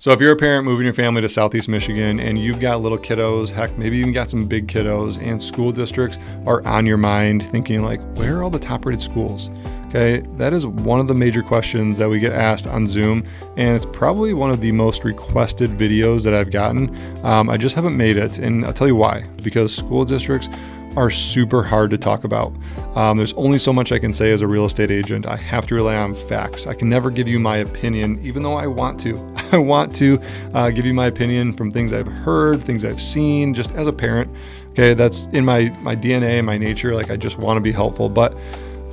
So if you're a parent moving your family to Southeast Michigan and you've got little kiddos, heck, maybe even got some big kiddos, and school districts are on your mind thinking like, where are all the top rated schools? Okay, that is one of the major questions that we get asked on Zoom, and it's probably one of the most requested videos that I've gotten. I just haven't made it, and I'll tell you why. Because school districts are super hard to talk about. There's only so much I can say as a real estate agent. I have to rely on facts. I can never give you my opinion, even though I want to. I want to give you my opinion from things I've heard, things I've seen, just as a parent. Okay, that's in my DNA and my nature. Like, I just want to be helpful, but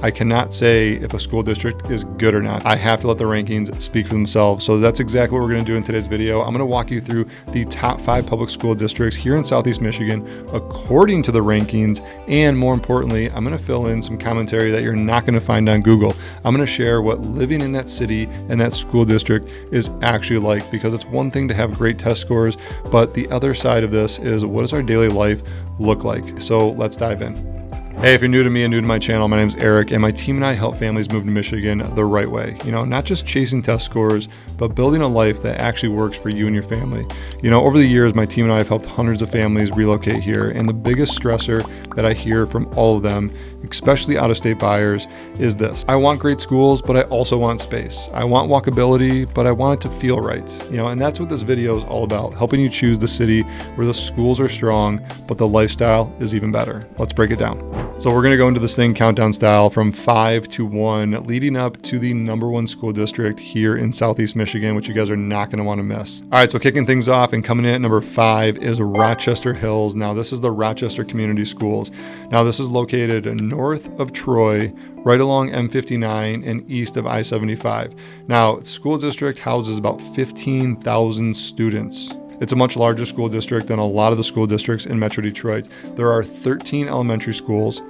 I cannot say if a school district is good or not. I have to let the rankings speak for themselves. So that's exactly what we're going to do in today's video. I'm going to walk you through the top 5 public school districts here in Southeast Michigan according to the rankings. And more importantly, I'm going to fill in some commentary that you're not going to find on Google. I'm going to share what living in that city and that school district is actually like, because it's one thing to have great test scores, but the other side of this is, what does our daily life look like? So let's dive in. Hey, if you're new to me and new to my channel, my name is Eric, and my team and I help families move to Michigan the right way. Not just chasing test scores, but building a life that actually works for you and your family. Over the years, my team and I have helped hundreds of families relocate here, and the biggest stressor that I hear from all of them, especially out-of-state buyers, is this. I want great schools, but I also want space. I want walkability, but I want it to feel right. And that's what this video is all about, helping you choose the city where the schools are strong, but the lifestyle is even better. Let's break it down. So we're going to go into this thing countdown style from 5 to 1, leading up to the number 1 school district here in Southeast Michigan, which you guys are not going to want to miss. All right, so kicking things off and coming in at number 5 is Rochester Hills. Now, this is the Rochester Community Schools. Now, this is located north of Troy, right along M59 and east of I-75. Now, school district houses about 15,000 students. It's a much larger school district than a lot of the school districts in Metro Detroit. There are 13 elementary schools,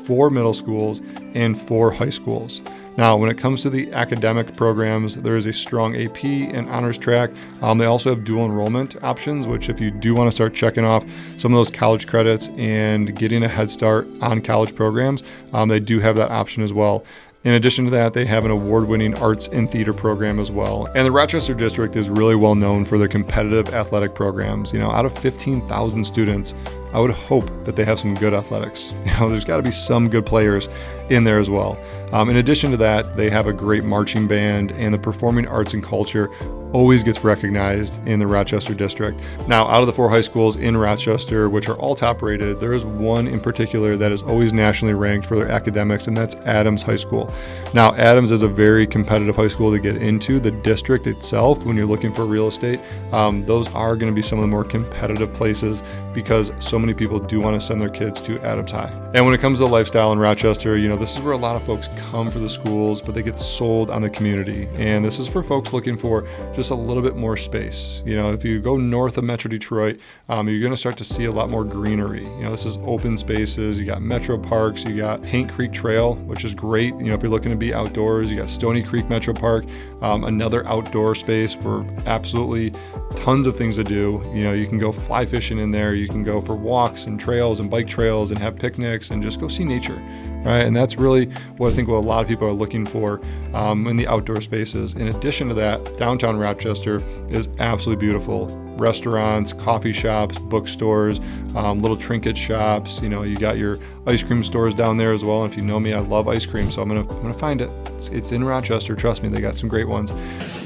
4 middle schools, and 4 high schools. Now, when it comes to the academic programs, there is a strong AP and honors track. They also have dual enrollment options, which if you do want to start checking off some of those college credits and getting a head start on college programs, they do have that option as well. In addition to that, they have an award-winning arts and theater program as well. And the Rochester district is really well known for their competitive athletic programs. Out of 15,000 students, I would hope that they have some good athletics. There's got to be some good players in there as well. In addition to that, they have a great marching band, and the performing arts and culture always gets recognized in the Rochester district. Now, out of the 4 high schools in Rochester, which are all top rated, there is one in particular that is always nationally ranked for their academics, and that's Adams High School. Now, Adams is a very competitive high school to get into. The district itself, when you're looking for real estate, those are going to be some of the more competitive places because so many people do want to send their kids to Adams High. And when it comes to lifestyle in Rochester, this is where a lot of folks come for the schools, but they get sold on the community. And this is for folks looking for just a little bit more space. If you go north of Metro Detroit, you're going to start to see a lot more greenery. This is open spaces. You got Metro Parks, you got Paint Creek Trail, which is great. If you're looking to be outdoors, you got Stony Creek Metro Park, another outdoor space where absolutely tons of things to do. You can go fly fishing in there. You can go for walks and trails and bike trails and have picnics and just go see nature. Right, and that's really what I think what a lot of people are looking for in the outdoor spaces. In addition to that, downtown Rochester is absolutely beautiful. Restaurants, coffee shops, bookstores, little trinket shops. You got your ice cream stores down there as well. And if you know me, I love ice cream, so I'm gonna find it. It's in Rochester. Trust me, they got some great ones.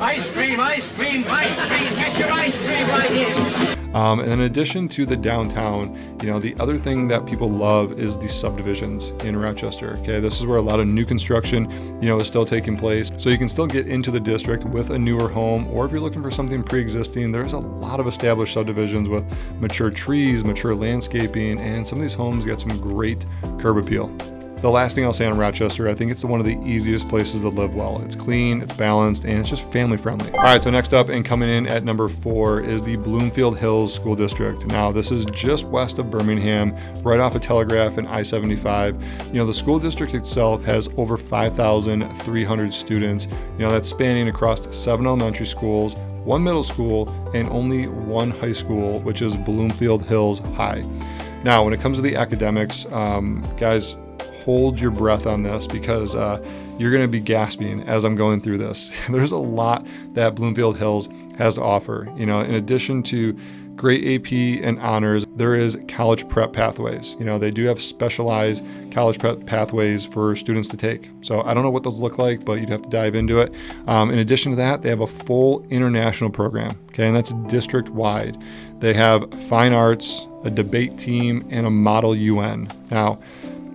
Ice cream, ice cream, ice cream. Get your ice cream right here. And in addition to the downtown, the other thing that people love is the subdivisions in Rochester. Okay, this is where a lot of new construction, is still taking place. So you can still get into the district with a newer home, or if you're looking for something pre-existing, there's a lot of established subdivisions with mature trees, mature landscaping, and some of these homes get some great curb appeal. The last thing I'll say on Rochester, I think it's one of the easiest places to live well. It's clean, it's balanced, and it's just family friendly. All right, so next up and coming in at number 4 is the Bloomfield Hills School District. Now, this is just west of Birmingham, right off of Telegraph and I-75. The school district itself has over 5,300 students, that's spanning across 7 elementary schools, 1 middle school, and only 1 high school, which is Bloomfield Hills High. Now, when it comes to the academics, guys, hold your breath on this because you're going to be gasping as I'm going through this. There's a lot that Bloomfield Hills has to offer. In addition to great AP and honors, there is college prep pathways. They do have specialized college prep pathways for students to take. So I don't know what those look like, but you'd have to dive into it. In addition to that, they have a full international program, okay, and that's district-wide. They have fine arts, a debate team, and a model UN. Now,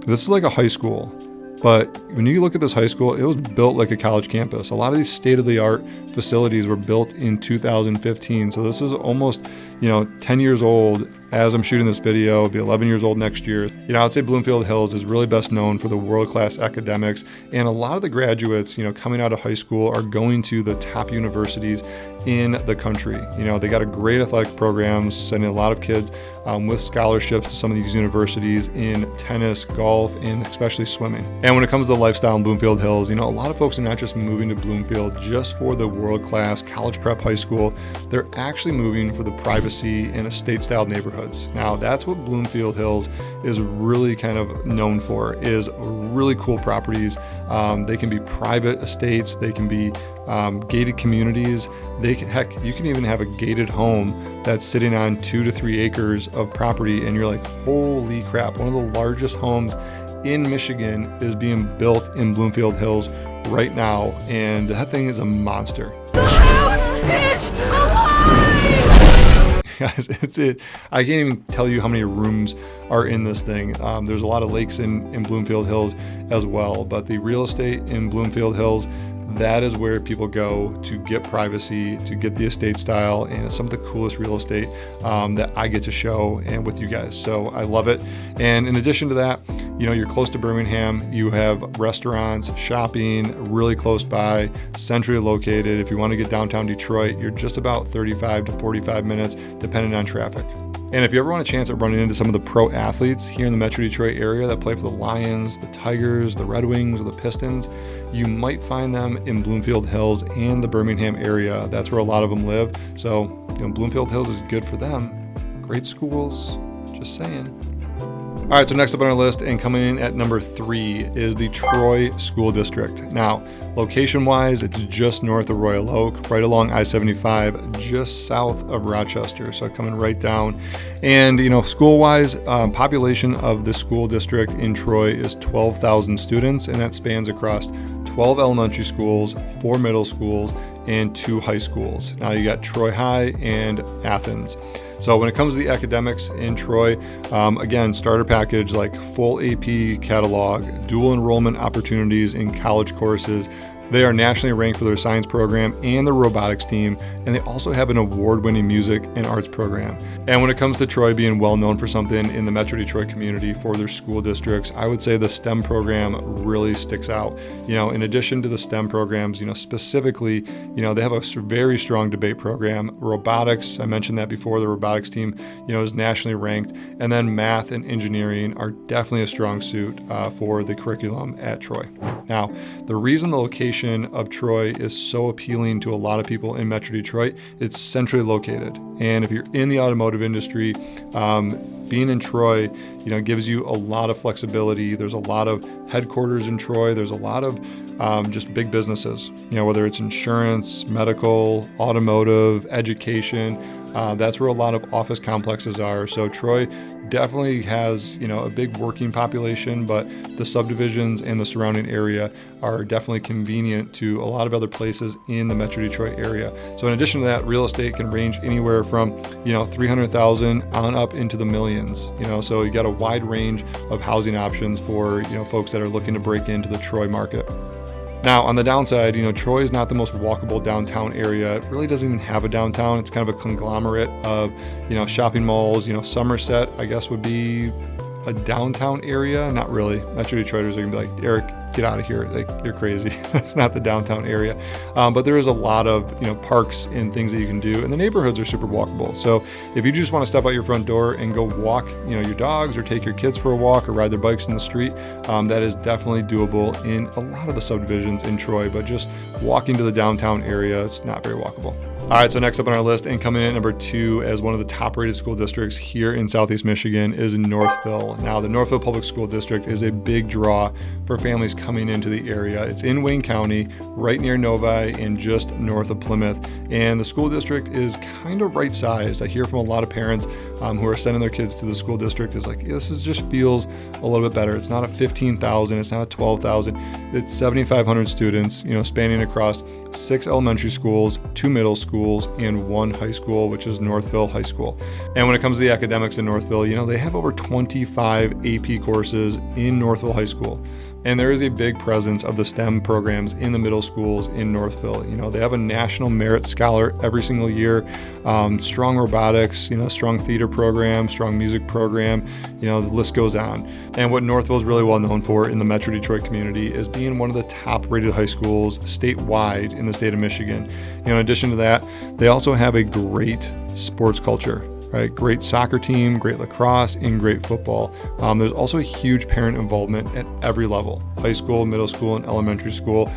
this is like a high school. But when you look at this high school, it was built like a college campus. A lot of these state-of-the-art facilities were built in 2015. So this is almost, 10 years old as I'm shooting this video. It'll be 11 years old next year. I'd say Bloomfield Hills is really best known for the world-class academics. And a lot of the graduates, coming out of high school are going to the top universities in the country. They got a great athletic program, sending a lot of kids with scholarships to some of these universities in tennis, golf, and especially swimming. And when it comes to lifestyle in Bloomfield Hills, a lot of folks are not just moving to Bloomfield just for the world-class college prep high school. They're actually moving for the privacy and estate-style neighborhoods. Now, that's what Bloomfield Hills is really kind of known for, is really cool properties. They can be private estates. They can be gated communities. You can even have a gated home that's sitting on 2 to 3 acres of property, and you're like, holy crap, one of the largest homes in Michigan is being built in Bloomfield Hills right now, and that thing is a monster. The house is alive! Guys, I can't even tell you how many rooms are in this thing. There's a lot of lakes in Bloomfield Hills as well, but the real estate in Bloomfield Hills, that is where people go to get privacy, to get the estate style, and it's some of the coolest real estate that I get to show and with you guys. So I love it. And in addition to that, you're close to Birmingham. You have restaurants, shopping really close by, centrally located. If you want to get downtown Detroit, you're just about 35 to 45 minutes, depending on traffic. And if you ever want a chance at running into some of the pro athletes here in the Metro Detroit area that play for the Lions, the Tigers, the Red Wings, or the Pistons, you might find them in Bloomfield Hills and the Birmingham area. That's where a lot of them live. So, Bloomfield Hills is good for them. Great schools, just saying. All right, so next up on our list and coming in at number 3 is the Troy School District. Now, location-wise, it's just north of Royal Oak, right along I-75, just south of Rochester, so coming right down. And, school-wise, population of the school district in Troy is 12,000 students, and that spans across 12 elementary schools, 4 middle schools, and 2 high schools. Now, you got Troy High and Athens. So when it comes to the academics in Troy, again, starter package like full AP catalog, dual enrollment opportunities in college courses. They are nationally ranked for their science program and their robotics team, and they also have an award-winning music and arts program. And when it comes to Troy being well known for something in the Metro Detroit community for their school districts, I would say the STEM program really sticks out. In addition to the STEM programs, specifically, they have a very strong debate program. Robotics, I mentioned that before, the robotics team, is nationally ranked. And then math and engineering are definitely a strong suit for the curriculum at Troy. Now, the reason the location of Troy is so appealing to a lot of people in Metro Detroit, it's centrally located. And if you're in the automotive industry, being in Troy, gives you a lot of flexibility. There's a lot of headquarters in Troy. There's a lot of just big businesses, whether it's insurance, medical, automotive, education. That's where a lot of office complexes are. So Troy definitely has, a big working population, but the subdivisions and the surrounding area are definitely convenient to a lot of other places in the Metro Detroit area. So in addition to that, real estate can range anywhere from, 300,000 on up into the millions, so you got a wide range of housing options for, folks that are looking to break into the Troy market. Now, on the downside, Troy is not the most walkable downtown area. It really doesn't even have a downtown. It's kind of a conglomerate of, shopping malls. Somerset, I guess, would be a downtown area. Not really. Metro Detroiters are going to be like, Eric, get out of here. Like, you're crazy. That's not the downtown area. But there is a lot of, parks and things that you can do. And the neighborhoods are super walkable. So if you just want to step out your front door and go walk, your dogs or take your kids for a walk or ride their bikes in the street, that is definitely doable in a lot of the subdivisions in Troy. But just walking to the downtown area, it's not very walkable. All right, so next up on our list and coming in at number 2 as one of the top rated school districts here in Southeast Michigan is Northville. Now, the Northville Public School District is a big draw for families coming into the area. It's in Wayne County, right near Novi and just north of Plymouth. And the school district is kind of right sized. I hear from a lot of parents who are sending their kids to the school district is like, this is just feels a little bit better. It's not a 15,000, it's not a 12,000. It's 7,500 students, spanning across 6 elementary schools, 2 middle schools, and 1 high school, which is Northville High School. And when it comes to the academics in Northville, they have over 25 AP courses in Northville High School. And there is a big presence of the STEM programs in the middle schools in Northville. They have a National Merit Scholar every single year, strong robotics, strong theater program, strong music program, the list goes on. And what Northville is really well known for in the Metro Detroit community is being one of the top rated high schools statewide in the state of Michigan. In addition to that, they also have a great sports culture. Right, great soccer team, great lacrosse, and great football. There's also a huge parent involvement at every level, high school, middle school, and elementary school.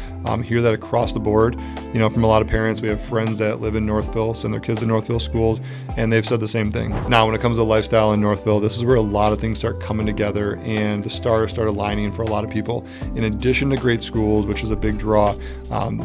Hear that across the board, from a lot of parents. We have friends that live in Northville, send their kids to Northville schools, and they've said the same thing. Now, when it comes to lifestyle in Northville, this is where a lot of things start coming together and the stars start aligning for a lot of people. In addition to great schools, which is a big draw,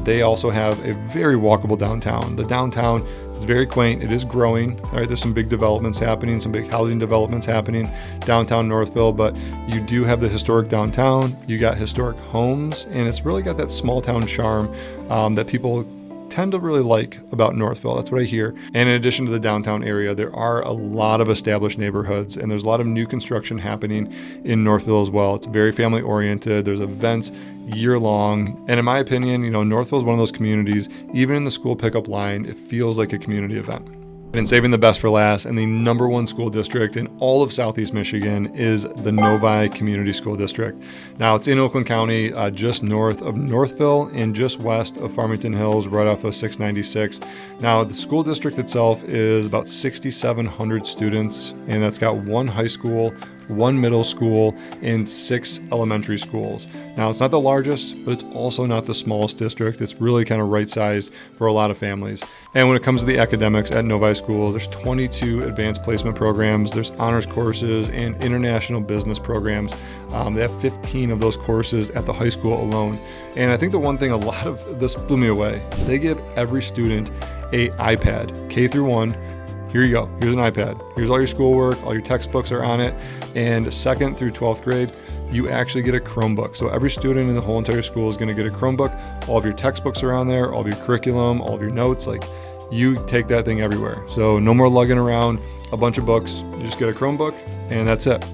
they also have a very walkable downtown. The downtown is very quaint. It is growing. All right, there's some big developments happening, some big housing developments happening downtown Northville, but you do have the historic downtown. You got historic homes, and it's really got that small town charm that people tend to really like about Northville. That's what I hear. And in addition to the downtown area, there are a lot of established neighborhoods, and there's a lot of new construction happening in Northville as well. It's very family oriented. There's events year long. And in my opinion, Northville is one of those communities, even in the school pickup line, it feels like a community event. And saving the best for last, and the number 1 school district in all of Southeast Michigan is the Novi Community School District. Now, it's in Oakland County, just north of Northville and just west of Farmington Hills, right off of 696. Now, the school district itself is about 6,700 students, and that's got 1 high school, 1 middle school, and 6 elementary schools. Now, it's not the largest, but it's also not the smallest district. It's really kind of right-sized for a lot of families. And when it comes to the academics at Novi Schools, there's 22 advanced placement programs, there's honors courses, and international business programs. They have 15 of those courses at the high school alone. And I think the one thing, a lot of this blew me away, they give every student a iPad, K through 1. Here you go. Here's an iPad. Here's all your schoolwork. All your textbooks are on it. And 2nd through 12th grade, you actually get a Chromebook. So every student in the whole entire school is going to get a Chromebook. All of your textbooks are on there, all of your curriculum, all of your notes. You take that thing everywhere. So no more lugging around a bunch of books. You just get a Chromebook, and that's it.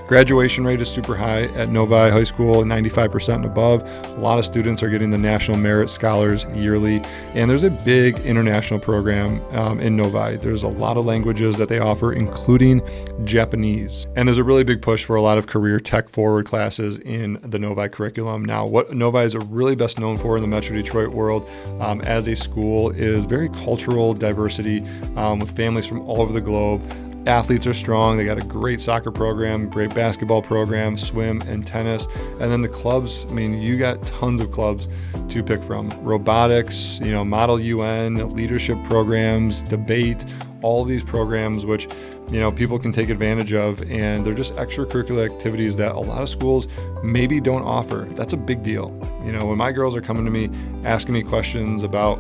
Graduation rate is super high at Novi High School, 95% and above. A lot of students are getting the National Merit Scholars yearly, and there's a big international program in Novi. There's a lot of languages that they offer, including Japanese. And there's a really big push for a lot of career tech forward classes in the Novi curriculum. Now, what Novi is really best known for in the Metro Detroit world as a school is very cultural diversity with families from all over the globe. Athletes are strong. They got a great soccer program, great basketball program, swim and tennis. And then the clubs, you got tons of clubs to pick from. Robotics, Model UN, leadership programs, debate, all of these programs which people can take advantage of, and they're just extracurricular activities that a lot of schools maybe don't offer. That's a big deal. When my girls are coming to me asking me questions about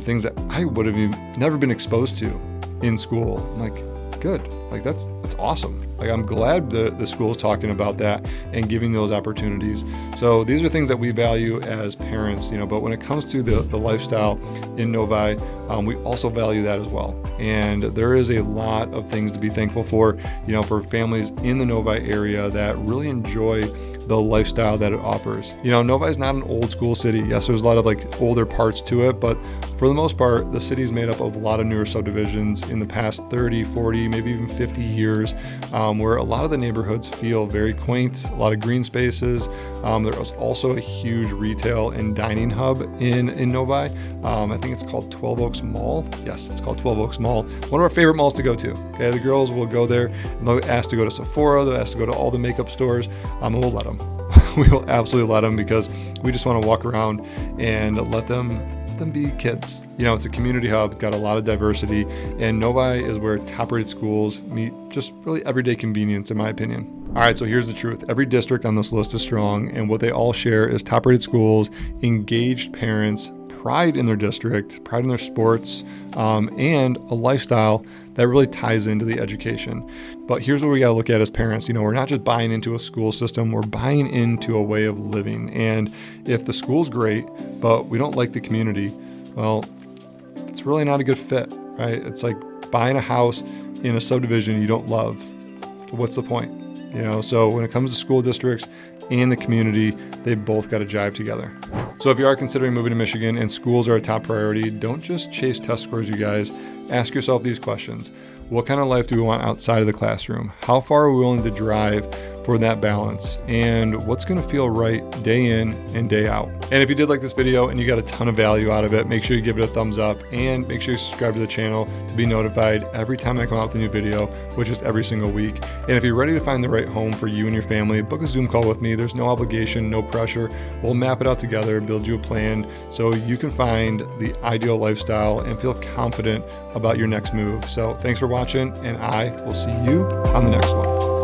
things that I would have never been exposed to in school, I'm like, good. That's awesome. I'm glad the school is talking about that and giving those opportunities. So these are things that we value as parents, but when it comes to the lifestyle in Novi, we also value that as well. And there is a lot of things to be thankful for families in the Novi area that really enjoy the lifestyle that it offers. Novi is not an old school city. Yes, there's a lot of older parts to it, but for the most part, the city is made up of a lot of newer subdivisions in the past 30, 40, maybe even 50 years, where a lot of the neighborhoods feel very quaint, a lot of green spaces. There was also a huge retail and dining hub in Novi. I think it's called 12 Oaks Mall. Yes, it's called 12 Oaks Mall. One of our favorite malls to go to. Okay, the girls will go there and they'll ask to go to Sephora, they'll ask to go to all the makeup stores, and we'll let them. We will absolutely let them, because we just want to walk around and let them be kids. It's a community hub, it's got a lot of diversity, and Novi is where top-rated schools meet just really everyday convenience, in my opinion. All right, so here's the truth. Every district on this list is strong, and what they all share is top-rated schools, engaged parents, pride in their district, pride in their sports, and a lifestyle that really ties into the education. But here's what we got to look at as parents. You know, we're not just buying into a school system, we're buying into a way of living. And if the school's great, but we don't like the community, well, it's really not a good fit, right? It's like buying a house in a subdivision you don't love. What's the point? You know, so when it comes to school districts and the community, they both got to jive together. So if you are considering moving to Michigan and schools are a top priority, don't just chase test scores, you guys. Ask yourself these questions. What kind of life do we want outside of the classroom? How far are we willing to drive for that balance? And what's going to feel right day in and day out? And if you did like this video and you got a ton of value out of it, make sure you give it a thumbs up and make sure you subscribe to the channel to be notified every time I come out with a new video, which is every single week. And if you're ready to find the right home for you and your family, book a Zoom call with me. There's no obligation, no pressure. We'll map it out together, build you a plan so you can find the ideal lifestyle and feel confident about your next move. So thanks for watching, and I will see you on the next one.